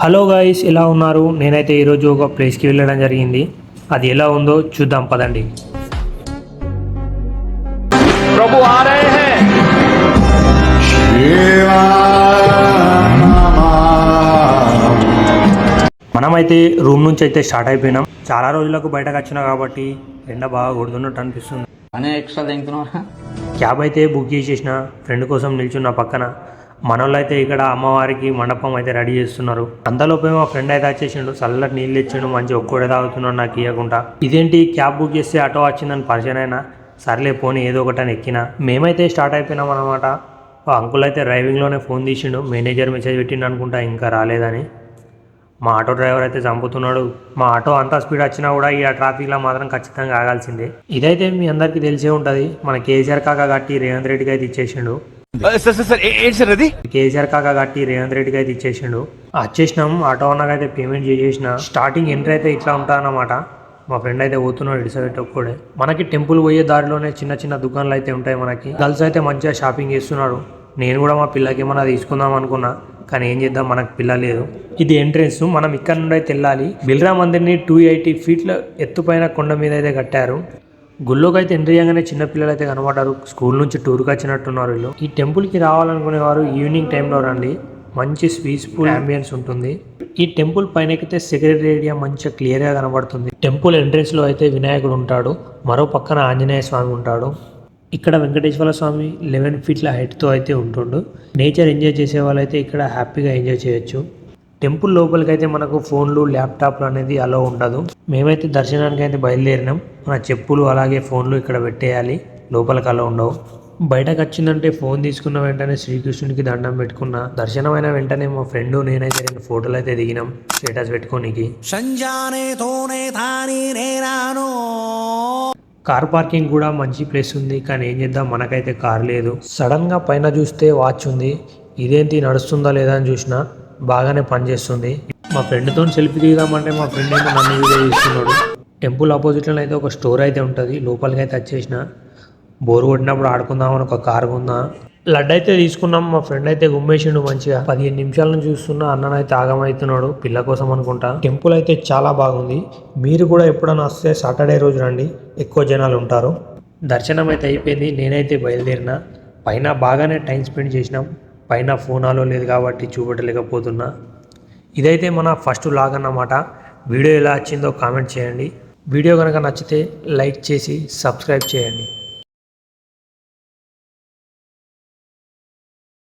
Hello guys, ఎలా ఉన్నారు? నేనైతే ఈరోజు ఒక ప్లేస్కి వెళ్ళడం జరిగింది. అది ఎలా ఉందో చూద్దాం పదండి. प्रभु आ रहे हैं। మనమైతే రూమ్ నుంచి అయితే స్టార్ట్ అయిపోయినాం. చాలా రోజులకు బయటకు వచ్చినా కాబట్టి ఎండ బాగా కొడుతున్నట్టు అనిపిస్తుంది. అనే ఎక్స్ట్రా తింటున్నా. క్యాబ్ అయితే బుక్ చేసేసిన, ఫ్రెండ్ కోసం నిల్చున్న పక్కన. మనోళ్ళు అయితే ఇక్కడ అమ్మవారికి మండపం అయితే రెడీ చేస్తున్నారు. అంతలోపే మా ఫ్రెండ్ అయితే వచ్చేసిండు, చల్లటి నీళ్ళు ఇచ్చిండు, మంచి ఒక్కడే తాగుతున్నాడు నాకు ఇవ్వకుండా. ఇదేంటి క్యాబ్ బుక్ చేస్తే ఆటో వచ్చిందని పరిచయం అయినా, సర్లే పోనీ ఏదో ఒకటని ఎక్కిన. మేమైతే స్టార్ట్ అయిపోయినాం అనమాట. అంకుల్ అయితే డ్రైవింగ్లోనే ఫోన్ తీసిండు, మేనేజర్ మెసేజ్ పెట్టిండు అనుకుంటా ఇంకా రాలేదని. మా ఆటో డ్రైవర్ అయితే చంపుతున్నాడు. మా ఆటో అంతా స్పీడ్ వచ్చినా కూడా ఈ ట్రాఫిక్లో మాత్రం ఖచ్చితంగా ఆగాల్సిందే. ఇదైతే మీ అందరికీ తెలిసే ఉంటుంది. మన కేసీఆర్ కాక గట్టి రేవంత్ రెడ్డికి అయితే ఇచ్చేసిండు. కేసీఆర్ కాక గట్టి రేవంత్ రెడ్డికి అయితే ఇచ్చేసిండు. వచ్చేసినాం. ఆటో అన్నకైతే పేమెంట్ చేసేసిన. స్టార్టింగ్ ఎంట్రీ అయితే ఇట్లా ఉంటా అన్నమాట. మా ఫ్రెండ్ అయితే పోతున్నాడు ఇడిసబెట్టి ఒక్కడే. మనకి టెంపుల్ పోయే దారిలోనే చిన్న చిన్న దుకాణాలు అయితే ఉంటాయి మనకి. గర్ల్స్ అయితే మంచిగా షాపింగ్ చేస్తున్నారు. నేను కూడా మా పిల్లకి ఏమన్నా తీసుకుందాం అనుకున్నా, కానీ ఏం చేద్దాం, మనకు పిల్ల లేదు. ఇది ఎంట్రెన్స్. మనం ఇక్కడ నుండి అయితే వెళ్ళాలి. బిర్లా మందిర్ని 280 ఫీట్ల ఎత్తుపైన కొండ మీద అయితే కట్టారు. గుళ్ళోకి అయితే ఎంట్రీ చేయగానే చిన్నపిల్లలు అయితే కనబడ్డారు. స్కూల్ నుంచి టూర్కి వచ్చినట్టున్నారు వీళ్ళు. ఈ టెంపుల్కి రావాలనుకునేవారు ఈవినింగ్ టైంలో రండి. మంచి పీస్ఫుల్ అంబియన్స్ ఉంటుంది. ఈ టెంపుల్ పైన ఎక్కితే సెక్రటరీ ఏరియా మంచిగా క్లియర్గా కనబడుతుంది. టెంపుల్ ఎంట్రెన్స్లో అయితే వినాయకుడు ఉంటాడు, మరో పక్కన ఆంజనేయ స్వామి ఉంటాడు. ఇక్కడ వెంకటేశ్వర స్వామి 11 ఫీట్ల హైట్తో అయితే ఉంటుండు. నేచర్ ఎంజాయ్ చేసే వాళ్ళైతే ఇక్కడ హ్యాపీగా ఎంజాయ్ చేయొచ్చు. టెంపుల్ లోపలికి అయితే మనకు ఫోన్లు, ల్యాప్టాప్లు అనేది అలో ఉండదు. మేమైతే దర్శనానికి అయితే బయలుదేరినాం. మన చెప్పులు అలాగే ఫోన్లు ఇక్కడ పెట్టేయాలి, లోపలికి అలో ఉండవు. బయటకు వచ్చిందంటే ఫోన్ తీసుకున్న వెంటనే శ్రీకృష్ణుడికి దండం పెట్టుకున్నా. దర్శనమైన వెంటనే మా ఫ్రెండ్ నేనైతే 2 ఫోటోలు అయితే దిగినాం స్టేటస్ పెట్టుకోనికి. కార్ పార్కింగ్ కూడా మంచి ప్లేస్ ఉంది, కానీ ఏం చేద్దాం, మనకైతే కార్ లేదు. సడన్గా పైన చూస్తే వాచ్ ఉంది. ఇదేంటి నడుస్తుందా లేదా అని చూసినా, బాగానే పనిచేస్తుంది. మా ఫ్రెండ్తో సెల్ఫీ దిగుదామంటే మా ఫ్రెండ్ ఏమో నన్ను వీడియో తీస్తున్నాడు. టెంపుల్ ఆపోజిట్లో అయితే ఒక స్టోర్ అయితే ఉంటుంది. లోపలికి అయితే వచ్చేసిన. బోర్ కొట్టినప్పుడు ఆడుకుందామని ఒక కారు ఉందా. లడ్డు అయితే తీసుకున్నాం. మా ఫ్రెండ్ అయితే గుమ్మేసిండు మంచిగా. 15 నిమిషాల నుంచి చూస్తున్నా, అన్ననైతే ఆగమవుతున్నాడు పిల్ల కోసం అనుకుంటా. టెంపుల్ అయితే చాలా బాగుంది. మీరు కూడా ఎప్పుడైనా వస్తే సాటర్డే రోజు రండి, ఎక్కువ జనాలు ఉంటారు. దర్శనం అయితే అయిపోయింది. నేనైతే బయలుదేరిన. పైన బాగానే టైం స్పెండ్ చేసినాం. పైన ఫోన్ ఆలో లేదు కాబట్టి చూపెట్టలేకపోతున్నా. ఇదైతే మన ఫస్ట్ వ్లాగ్ అన్నమాట. వీడియో ఎలా వచ్చిందో కామెంట్ చేయండి. వీడియో కనుక నచ్చితే లైక్ చేసి సబ్స్క్రైబ్ చేయండి.